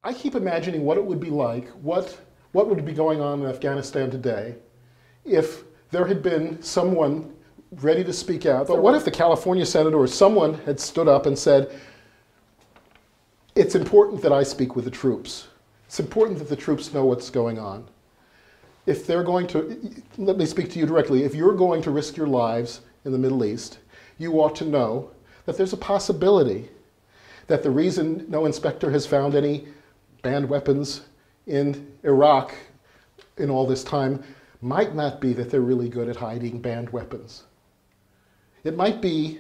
I keep imagining what it would be like, what would be going on in Afghanistan today if there had been someone ready to speak out. But what if the California senator or someone had stood up and said, it's important that I speak with the troops. It's important that the troops know what's going on. If they're going to, let me speak to you directly, if you're going to risk your lives in the Middle East, you ought to know that there's a possibility that the reason no inspector has found any banned weapons in Iraq in all this time might not be that they're really good at hiding banned weapons. It might be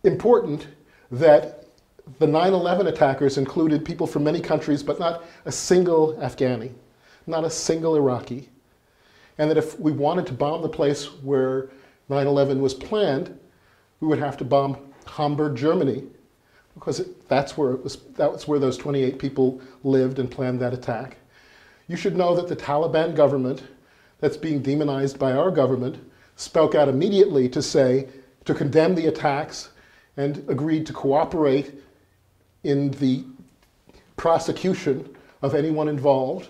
important that the 9/11 attackers included people from many countries, but not a single Afghani, not a single Iraqi. And that if we wanted to bomb the place where 9/11 was planned, we would have to bomb Hamburg, Germany, because that's where those 28 people lived and planned that attack. You should know that the Taliban government, that's being demonized by our government, spoke out immediately to condemn the attacks and agreed to cooperate in the prosecution of anyone involved,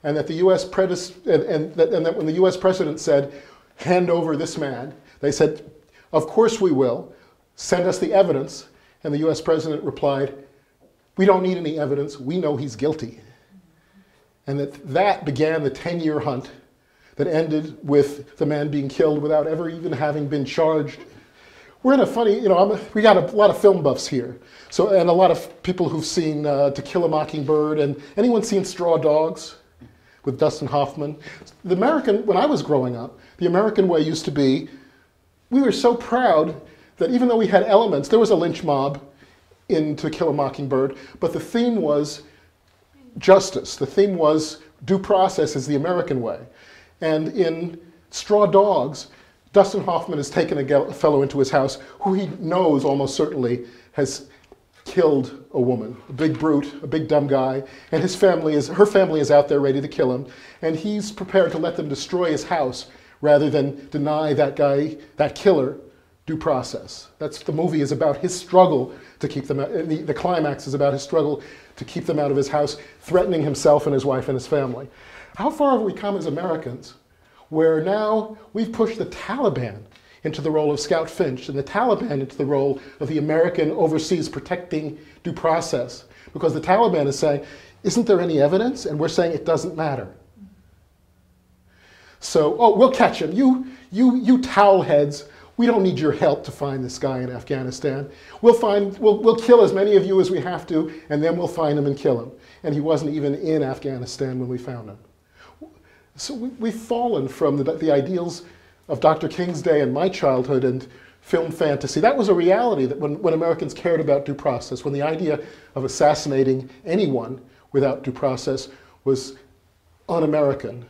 and that the that when the US president said, hand over this man, they said, of course we will, send us the evidence, and the US president replied, we don't need any evidence, we know he's guilty. And that began the 10-year hunt that ended with the man being killed without ever even having been charged. We're in a funny, we got a lot of film buffs here. So, and a lot of people who've seen To Kill a Mockingbird, and anyone seen Straw Dogs with Dustin Hoffman? When I was growing up, the American way used to be, we were so proud that even though we had elements, there was a lynch mob in To Kill a Mockingbird, but the theme was justice. The theme was due process is the American way. And in Straw Dogs, Dustin Hoffman has taken a fellow into his house who he knows almost certainly has killed a woman, a big brute, a big dumb guy, and her family is out there ready to kill him, and he's prepared to let them destroy his house rather than deny that guy, that killer, due process. The movie is about his struggle to keep them out, the climax is about his struggle to keep them out of his house, threatening himself and his wife and his family. How far have we come as Americans, where now we've pushed the Taliban into the role of Scout Finch and the Taliban into the role of the American overseas protecting due process? Because the Taliban is saying, isn't there any evidence? And we're saying it doesn't matter. So, oh, we'll catch him. You towel heads, we don't need your help to find this guy in Afghanistan. We'll kill as many of you as we have to, and then we'll find him and kill him. And he wasn't even in Afghanistan when we found him. So we've fallen from the ideals of Dr. King's day and my childhood and film fantasy. That was a reality that when Americans cared about due process, when the idea of assassinating anyone without due process was un-American.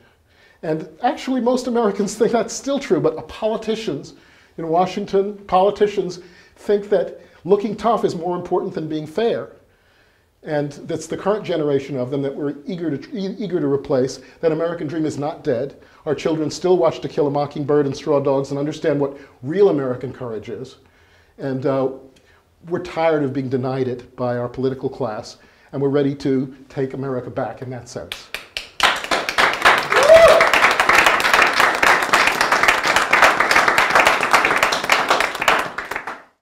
And actually most Americans think that's still true, but politicians in Washington, politicians think that looking tough is more important than being fair. And that's the current generation of them that we're eager to replace. That American dream is not dead. Our children still watch To Kill a Mockingbird and Straw Dogs and understand what real American courage is. And we're tired of being denied it by our political class, and we're ready to take America back in that sense.